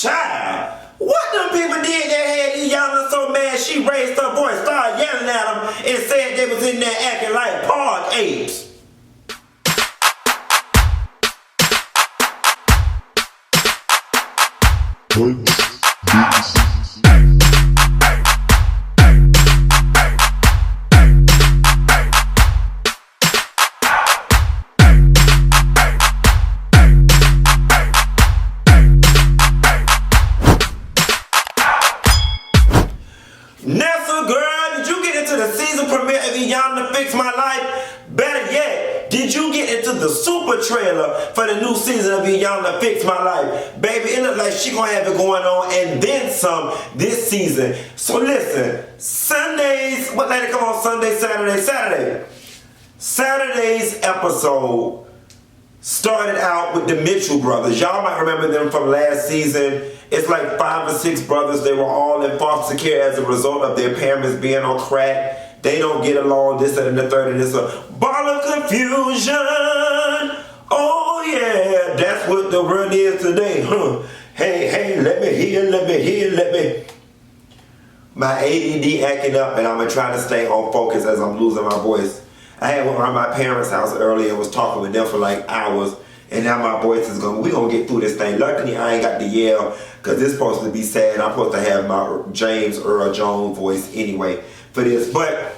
Child, what them people did that had Iyanla so mad she raised her voice, started yelling at them, and said they was in there acting like park apes? Nessa, girl, did you get into the season premiere of Iyanla Fix My Life? Better yet, did you get into the super trailer for the new season of Iyanla Fix My Life? Baby, it look like she gonna have it going on and then some this season. So listen, Sundays, what night it come on Sunday, Saturday? Saturday's episode started out with the Mitchell brothers. Y'all might remember them from last season. It's like 5 or 6 brothers. They were all in foster care as a result of their parents being on crack. They don't get along, this and the third, and this a ball of confusion. Oh yeah, that's what the word is today. Hey, let me hear. My ADD acting up, and I'm trying to stay on focus as I'm losing my voice. I had went around my parents' house earlier and was talking with them for like hours, and now my voice is we gonna get through this thing. Luckily, I ain't got to yell, because it's supposed to be sad. I'm supposed to have my James Earl Jones voice anyway for this. But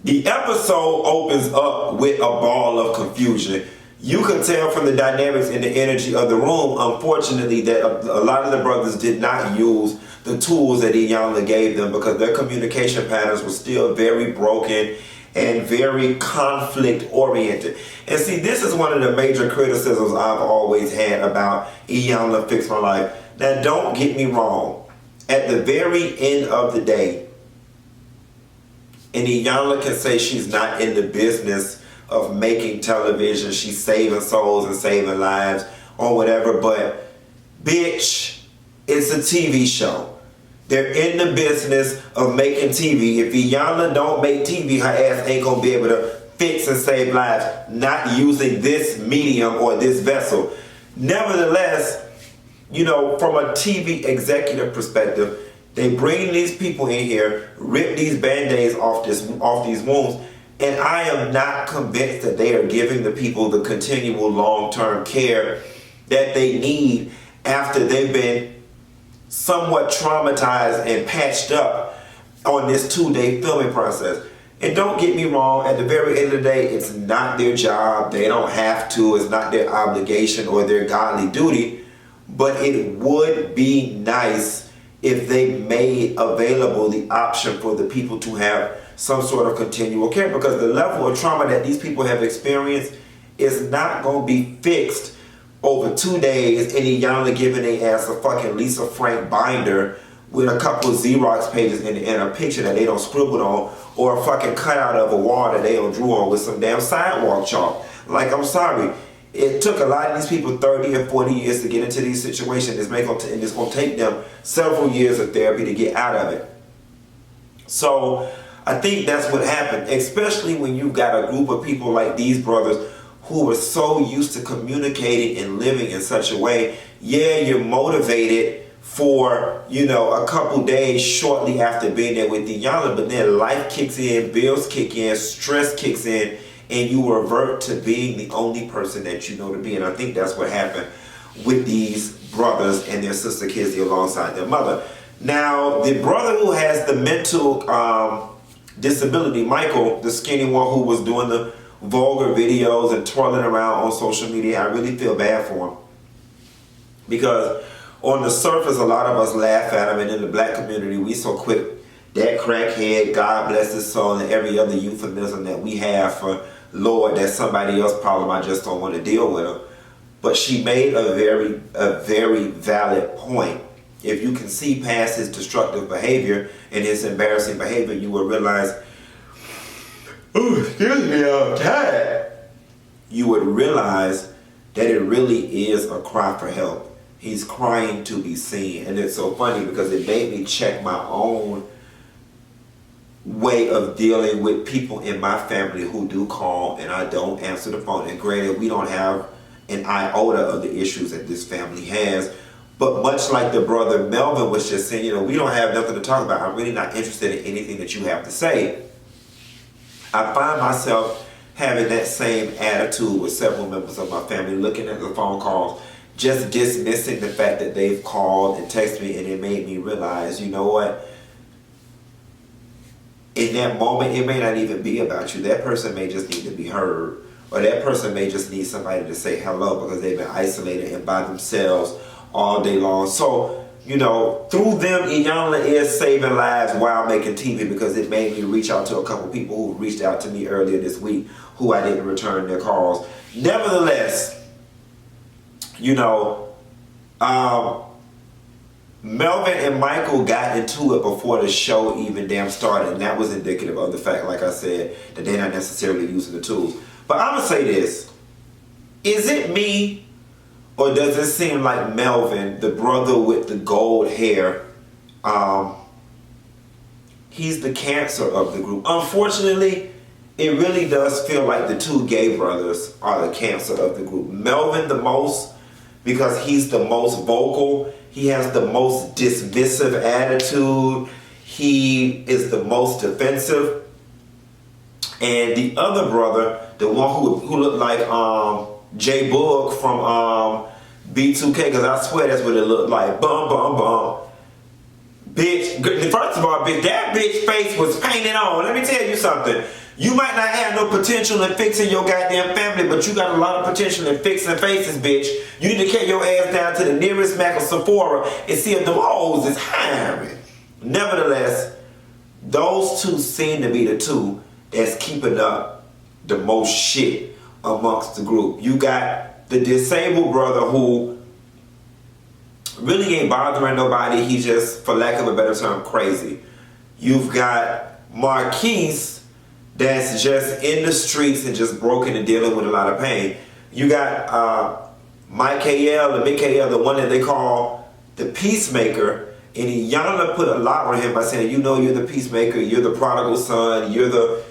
the episode opens up with a ball of confusion. You can tell from the dynamics and the energy of the room, unfortunately, that a lot of the brothers did not use the tools that Iyanla gave them, because their communication patterns were still very broken and very conflict oriented. And see, this is one of the major criticisms I've always had about Iyanla Fix My Life. Now, don't get me wrong. At the very end of the day, and Iyanla can say she's not in the business of making television, she's saving souls and saving lives or whatever, but bitch, it's a TV show. They're in the business of making TV. If Iyanla don't make TV, her ass ain't gonna be able to fix and save lives, not using this medium or this vessel. Nevertheless, you know, from a TV executive perspective, they bring these people in here, rip these band-aids off these wounds, and I am not convinced that they are giving the people the continual long-term care that they need after they've been somewhat traumatized and patched up on this 2-day filming process. And don't get me wrong, at the very end of the day, it's not their job. They don't have to. It's not their obligation or their godly duty. But it would be nice if they made available the option for the people to have some sort of continual care, because the level of trauma that these people have experienced is not going to be fixed over 2 days and Iyanla giving their ass a fucking Lisa Frank binder with a couple of Xerox pages and a picture that they don't scribble on, or a fucking cutout of a wall that they don't drew on with some damn sidewalk chalk. Like, I'm sorry. It took a lot of these people 30 or 40 years to get into these situations. And it's going to take them several years of therapy to get out of it. So I think that's what happened, especially when you've got a group of people like these brothers who are so used to communicating and living in such a way. Yeah, you're motivated for, you know, a couple days shortly after being there with Iyanla, but then life kicks in, bills kick in, stress kicks in, and you revert to being the only person that you know to be. And I think that's what happened with these brothers and their sister Kizzy alongside their mother. Now, the brother who has the mental disability, Michael, the skinny one who was doing the vulgar videos and twirling around on social media, I really feel bad for him. Because on the surface, a lot of us laugh at him, and in the black community, we so quick, that crackhead, God bless his soul, and every other euphemism that we have for Lord, that's somebody else's problem, I just don't want to deal with him. But she made a very valid point. If you can see past his destructive behavior and his embarrassing behavior, you will realize, oh, excuse me, I'm tired. You would realize that it really is a cry for help. He's crying to be seen. And it's so funny because it made me check my own way of dealing with people in my family who do call and I don't answer the phone. And granted, we don't have an iota of the issues that this family has, But much like the brother Melvin was just saying, we don't have nothing to talk about. I'm really not interested in anything that you have to say. I find myself having that same attitude with several members of my family, looking at the phone calls, just dismissing the fact that they've called and texted me, and it made me realize, you know what? In that moment, it may not even be about you. That person may just need to be heard. Or that person may just need somebody to say hello because they've been isolated and by themselves all day long. So, through them, Iyanla is saving lives while making TV, because it made me reach out to a couple people who reached out to me earlier this week who I didn't return their calls. Nevertheless, Melvin and Michael got into it before the show even damn started, and that was indicative of the fact, like I said, that they're not necessarily using the tools. But I'm gonna say this: is it me, or does it seem like Melvin, the brother with the gold hair, he's the cancer of the group? Unfortunately, it really does feel like the two gay brothers are the cancer of the group. Melvin the most, because he's the most vocal. He has the most dismissive attitude. He is the most defensive. And the other brother, the one who looked like J Boog from B2K, because I swear that's what it looked like. Bum, bum, bum. Bitch, first of all, bitch, that bitch face was painted on. Let me tell you something. You might not have no potential in fixing your goddamn family, but you got a lot of potential in fixing faces, bitch. You need to carry your ass down to the nearest Mac or Sephora and see if them hoes is hiring. Nevertheless, those two seem to be the two that's keeping up the most shit amongst the group. You got the disabled brother who really ain't bothering nobody. He just, for lack of a better term, crazy. You've got Marquise, that's just in the streets and just broken and dealing with a lot of pain. You got Michael, the one that they call the peacemaker, and Iyanla put a lot on him by saying, you're the peacemaker, you're the prodigal son, you're the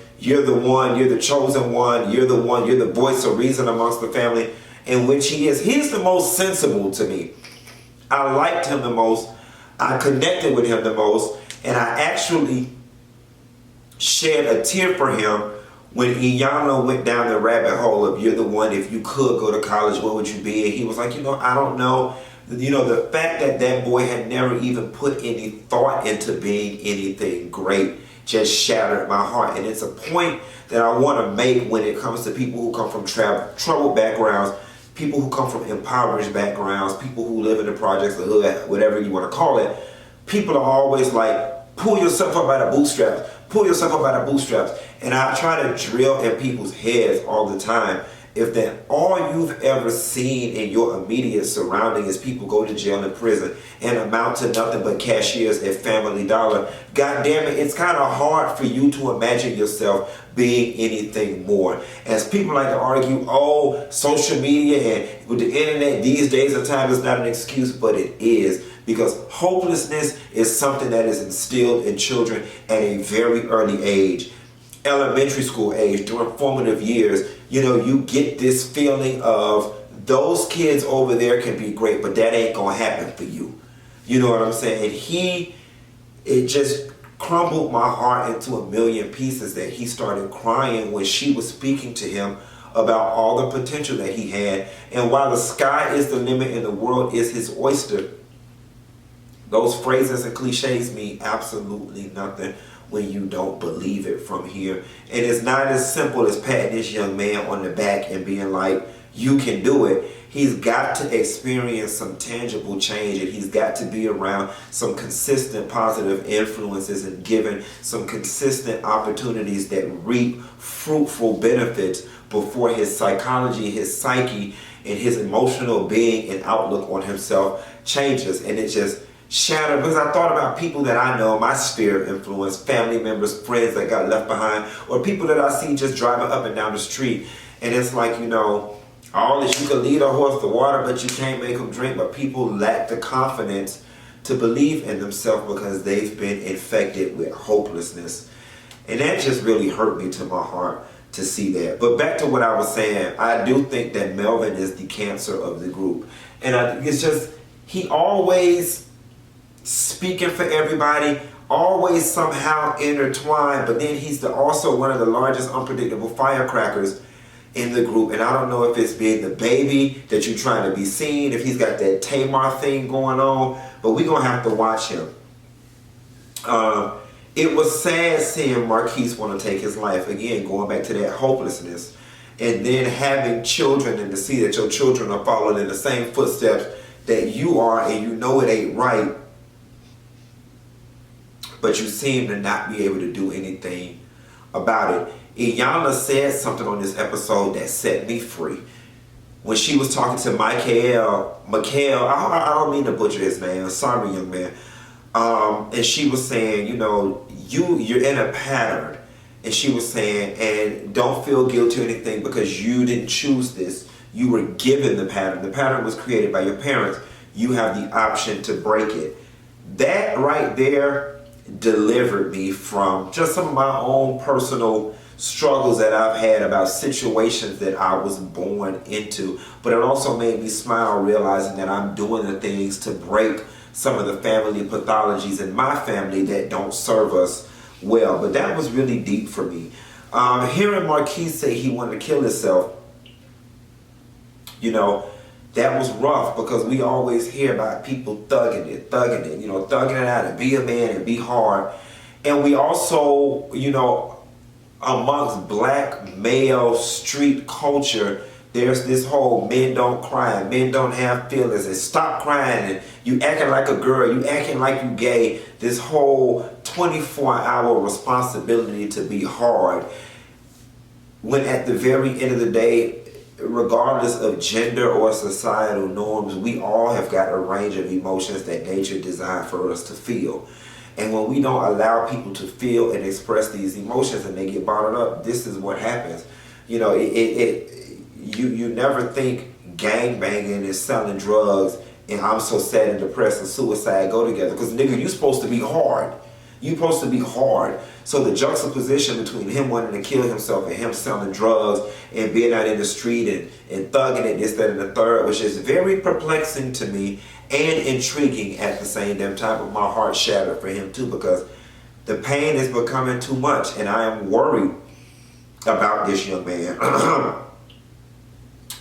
one, you're the chosen one, you're the voice of reason amongst the family, in which he is. He's the most sensible to me. I liked him the most, I connected with him the most, and I actually shed a tear for him when Iyanla went down the rabbit hole of, you're the one, if you could go to college, what would you be? And he was like, I don't know. The fact that boy had never even put any thought into being anything great just shattered my heart. And it's a point that I want to make when it comes to people who come from troubled backgrounds, people who come from impoverished backgrounds, people who live in the projects, the hood, whatever you want to call it. People are always like, pull yourself up by the bootstraps. Pull yourself up by the bootstraps. And I try to drill in people's heads all the time, if that all you've ever seen in your immediate surrounding is people go to jail and prison and amount to nothing but cashiers at Family Dollar, God damn it, it's kind of hard for you to imagine yourself being anything more. As people like to argue, social media and with the internet these days of time is not an excuse, but it is. Because hopelessness is something that is instilled in children at a very early age. Elementary school age, during formative years, you get this feeling of, those kids over there can be great, but that ain't gonna happen for you. You know what I'm saying? It just crumbled my heart into a million pieces that he started crying when she was speaking to him about all the potential that he had. And while the sky is the limit and the world is his oyster, those phrases and cliches mean absolutely nothing when you don't believe it from here. And it's not as simple as patting this young man on the back and being like, you can do it. He's got to experience some tangible change, and he's got to be around some consistent positive influences and given some consistent opportunities that reap fruitful benefits before his psychology, his psyche, and his emotional being and outlook on himself changes. And it just shattered, because I thought about people that I know, my sphere of influence, family members, friends that got left behind, or people that I see just driving up and down the street. And it's like, all this, you can lead a horse to water, but you can't make them drink. But people lack the confidence to believe in themselves because they've been infected with hopelessness. And that just really hurt me to my heart to see that. But back to what I was saying, I do think that Melvin is the cancer of the group. And it's just, he always speaking for everybody, always somehow intertwined, but then he's also one of the largest unpredictable firecrackers in the group. And I don't know if it's being the baby that you're trying to be seen, if he's got that Tamar thing going on, but we're going to have to watch him. It was sad seeing Marquise want to take his life, again, going back to that hopelessness, and then having children and to see that your children are following in the same footsteps that you are, and you know it ain't right, but you seem to not be able to do anything about it. Iyanla said something on this episode that set me free. When she was talking to Mikhail, I don't mean to butcher his name, sorry young man. And she was saying, you know, you're in a pattern. And she was saying, and don't feel guilty or anything because you didn't choose this. You were given the pattern. The pattern was created by your parents. You have the option to break it. That right there delivered me from just some of my own personal struggles that I've had about situations that I was born into. But it also made me smile realizing that I'm doing the things to break some of the family pathologies in my family that don't serve us well. But that was really deep for me. Hearing Marquise say he wanted to kill himself, you know, that was rough because we always hear about people thugging it, you know, thugging it out and be a man and be hard. And we also, you know, amongst black male street culture, there's this whole men don't cry, men don't have feelings, and stop crying, and you acting like a girl, you acting like you gay. This whole 24-hour responsibility to be hard. When at the very end of the day, regardless of gender or societal norms, we all have got a range of emotions that nature designed for us to feel. And when we don't allow people to feel and express these emotions and they get bottled up, this is what happens. You know, you never think gang banging and selling drugs and I'm so sad and depressed and suicide go together. Because nigga, you supposed to be hard. You supposed to be hard. So the juxtaposition between him wanting to kill himself and him selling drugs and being out in the street and thugging it, this, that, and the third, was just very perplexing to me and intriguing at the same damn time. But my heart shattered for him too because the pain is becoming too much and I am worried about this young man.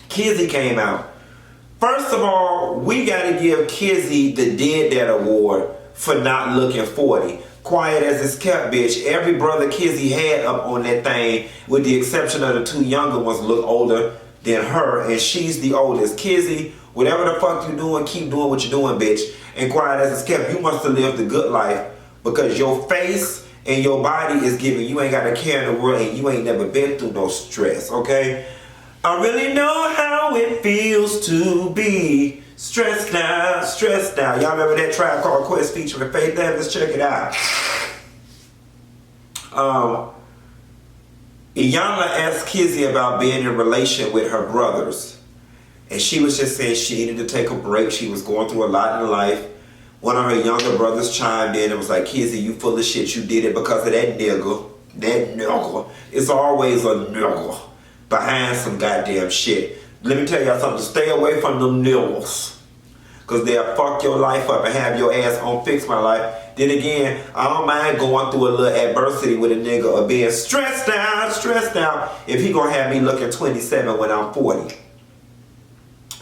Kizzy came out. First of all, we got to give Kizzy the Did That Award for not looking 40. Quiet as it's kept, bitch. Every brother Kizzy had up on that thing, with the exception of the two younger ones, look older than her, and she's the oldest. Kizzy, whatever the fuck you doing, keep doing what you're doing, bitch. And quiet as it's kept, you must have lived the good life because your face and your body is giving you ain't got a care in the world and you ain't never been through no stress, okay? I really know how it feels to be stressed out, stressed out. Y'all remember that Tribe Called Quest featuring Faith Evans? Check it out. Iyanla asked Kizzy about being in a relation with her brothers. And she was just saying she needed to take a break. She was going through a lot in life. One of her younger brothers chimed in and was like, Kizzy, you full of shit. You did it because of that nigga. That nigga. It's always a nigga behind some goddamn shit. Let me tell y'all something. Stay away from them niggas. Because they'll fuck your life up and have your ass on Fix My Life. Then again, I don't mind going through a little adversity with a nigga or being stressed out if he gonna have me looking 27 when I'm 40.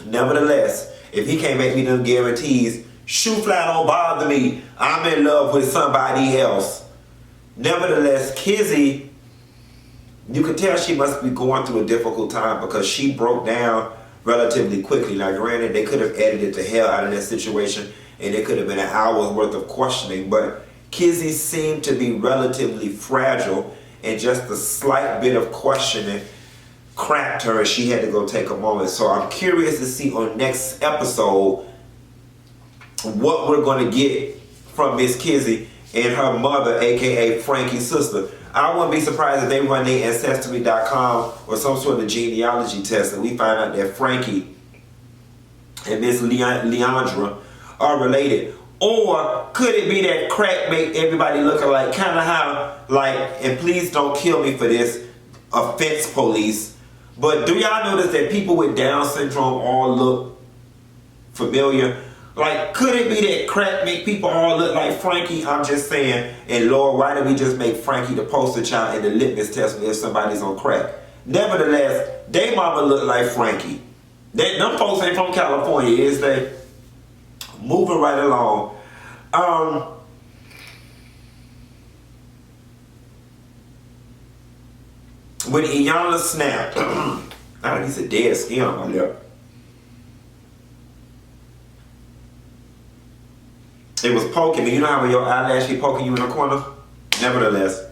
Nevertheless, if he can't make me them guarantees, shoe fly don't bother me. I'm in love with somebody else. Nevertheless, Kizzy, you can tell she must be going through a difficult time because she broke down relatively quickly. Now granted, they could have edited the hell out of that situation and it could have been an hour's worth of questioning, but Kizzy seemed to be relatively fragile and just a slight bit of questioning cracked her and she had to go take a moment. So I'm curious to see on next episode what we're going to get from Miss Kizzy and her mother, aka Frankie's sister. I wouldn't be surprised if they run their Ancestry.com or some sort of genealogy test and we find out that Frankie and Miss Leandra are related. Or could it be that crack make everybody look alike? Kind of how, like, and please don't kill me for this, offense police, but do y'all notice that people with Down syndrome all look familiar? Like, could it be that crack make people all look like Frankie? I'm just saying. And Lord, why did we just make Frankie the poster child and the litmus test if somebody's on crack? Nevertheless, they mama look like Frankie. Them folks ain't from California, is they? Moving right along. When Iyanla snapped, I think it's a dead skin on my lip. It was poking me. You know how when your eyelash be poking you in the corner? Nevertheless,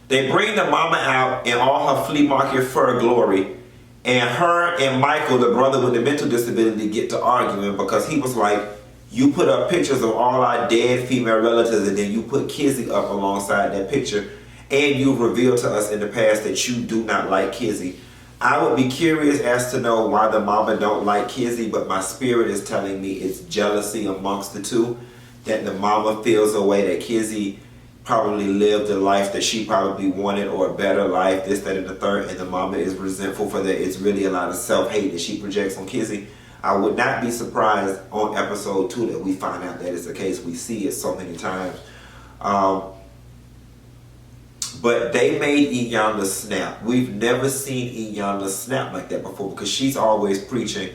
they bring the mama out in all her flea market fur glory, and her and Michael, the brother with the mental disability, get to arguing because he was like, you put up pictures of all our dead female relatives and then you put Kizzy up alongside that picture, and you've revealed to us in the past that you do not like Kizzy. I would be curious as to know why the mama don't like Kizzy, but my spirit is telling me it's jealousy amongst the two. That the mama feels a way that Kizzy probably lived the life that she probably wanted, or a better life, this, that, and the third, and the mama is resentful for that. It's really a lot of self-hate that she projects on Kizzy. I would not be surprised on episode 2 that we find out that it's the case. We see it so many times. But they made Iyanla snap. We've never seen Iyanla snap like that before because she's always preaching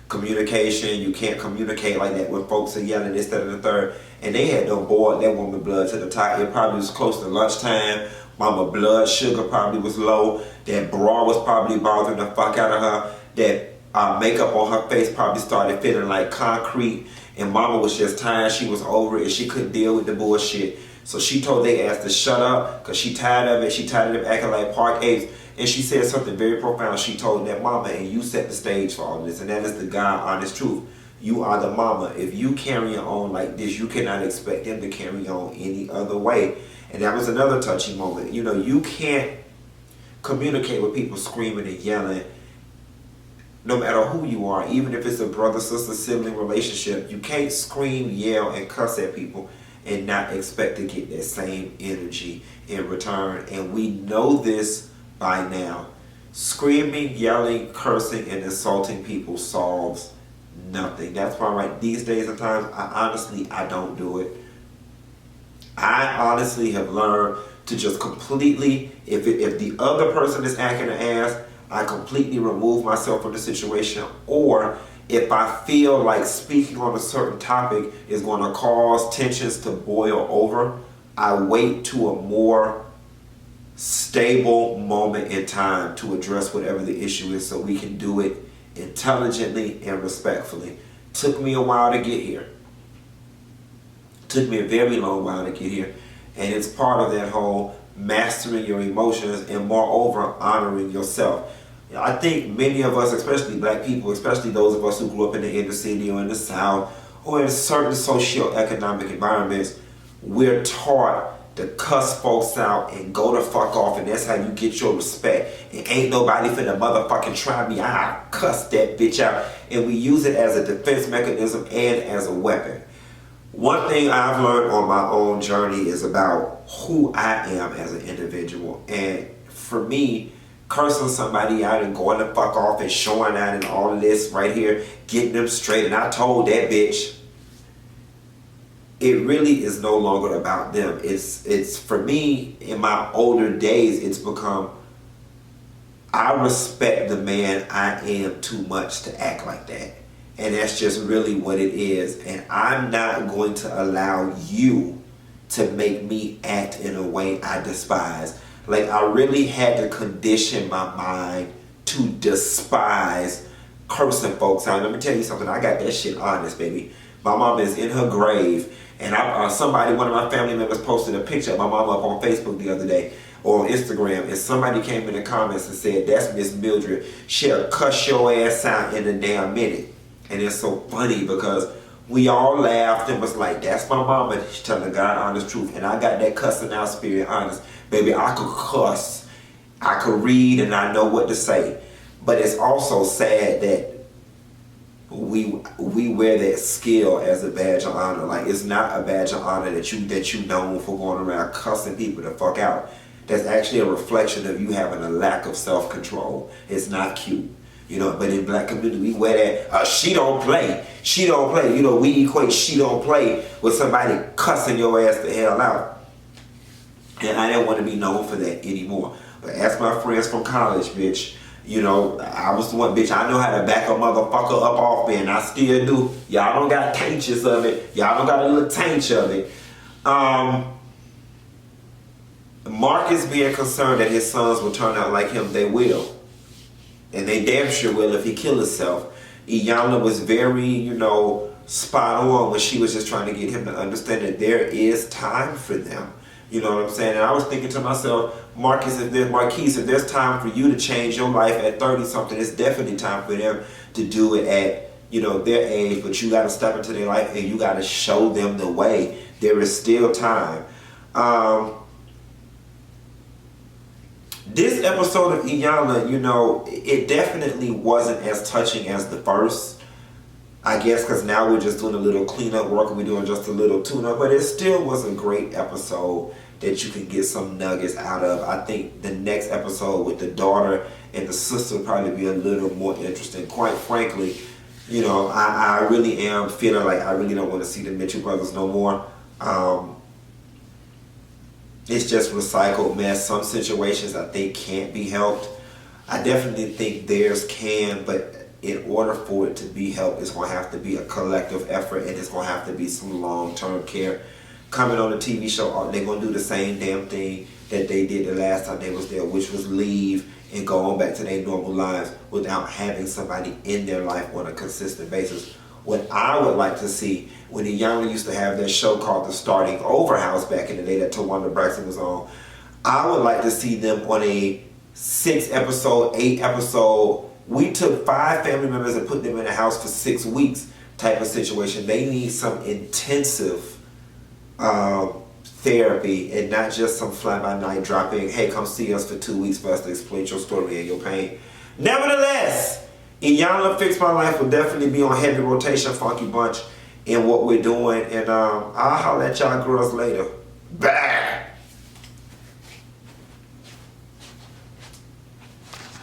communication. You can't communicate like that when folks are yelling this, that, and the third. And they had done boiled that woman blood to the top. It probably was close to lunchtime. Mama blood sugar probably was low. That bra was probably bothering the fuck out of her. That makeup on her face probably started feeling like concrete. And mama was just tired. She was over it and she couldn't deal with the bullshit. So she told they ass to shut up because she tired of it. She tired of them acting like park apes. And she said something very profound. She told that mama, and you set the stage for all this. And that is the God honest truth. You are the mama. If you carry on like this, you cannot expect them to carry on any other way. And that was another touchy moment. You know, you can't communicate with people screaming and yelling no matter who you are. Even if it's a brother, sister, sibling relationship, you can't scream, yell, and cuss at people and not expect to get that same energy in return. And we know this by now. Screaming, yelling, cursing, and insulting people solves nothing. That's why right these days and times, I don't do it. I honestly have learned to just completely, if the other person is acting an ass, I completely remove myself from the situation. Or if I feel like speaking on a certain topic is going to cause tensions to boil over, I wait to a more stable moment in time to address whatever the issue is so we can do it intelligently and respectfully. Took me a while to get here. Took me a very long while to get here. And it's part of that whole mastering your emotions and moreover honoring yourself. I think many of us, especially black people, especially those of us who grew up in the inner city or in the South or in certain socio-economic environments, we're taught to cuss folks out and go the fuck off, and that's how you get your respect. And ain't nobody finna motherfucking try me. I cuss that bitch out. And we use it as a defense mechanism and as a weapon. One thing I've learned on my own journey is about who I am as an individual. And for me, cursing somebody out and going the fuck off and showing out and all of this right here, getting them straight, and I told that bitch, it really is no longer about them. It's for me, in my older days, it's become, I respect the man I am too much to act like that. And that's just really what it is. And I'm not going to allow you to make me act in a way I despise. Like, I really had to condition my mind to despise cursing folks out. Let me tell you something. I got that shit honest, baby. My mom is in her grave. And one of my family members posted a picture of my mom up on Facebook the other day or on Instagram. And somebody came in the comments and said, that's Miss Mildred. She'll cuss your ass out in a damn minute. And it's so funny because we all laughed and was like, that's my mama. She's telling God honest truth. And I got that cussing out spirit honest. Baby, I could cuss. I could read and I know what to say. But it's also sad that we wear that skill as a badge of honor. Like, it's not a badge of honor that you known for going around cussing people the fuck out. That's actually a reflection of you having a lack of self-control. It's not cute. But in black community, we wear that, she don't play. She don't play. We equate she don't play with somebody cussing your ass the hell out. And I didn't want to be known for that anymore. But ask my friends from college, bitch. I was the one, bitch, I know how to back a motherfucker up off me, and I still do. Y'all don't got taints of it. Y'all don't got a little taint of it. Marcus being concerned that his sons will turn out like him, they will. And they damn sure will if he kill himself. Iyanla was very, spot on when she was just trying to get him to understand that there is time for them. You know what I'm saying? And I was thinking to myself, Marquise, if there's time for you to change your life at 30-something, it's definitely time for them to do it at, their age. But you got to step into their life and you got to show them the way. There is still time. This episode of Iyanla, it definitely wasn't as touching as the first. I guess because now we're just doing a little cleanup work and we're doing just a little tune-up. But it still was a great episode that you can get some nuggets out of. I think the next episode with the daughter and the sister will probably be a little more interesting. Quite frankly, I really am feeling like I really don't want to see the Mitchell brothers no more. It's just recycled mess. Some situations I think can't be helped. I definitely think theirs can, but in order for it to be helped, it's going to have to be a collective effort, and it's going to have to be some long-term care. Coming on the TV show, they're going to do the same damn thing that they did the last time they was there, which was leave and go on back to their normal lives without having somebody in their life on a consistent basis. What I would like to see, when Iyanla used to have that show called The Starting Over House back in the day that Tawanda Braxton was on, I would like to see them on a 6-episode, 8-episode, we took 5 family members and put them in a house for 6 weeks type of situation. They need some intensive therapy and not just some fly-by-night drop-in, hey, come see us for 2 weeks for us to explain your story and your pain. Nevertheless, Iyanla Fix My Life will definitely be on heavy rotation, Funky Bunch, in what we're doing. And I'll holler at y'all girls later. Bye!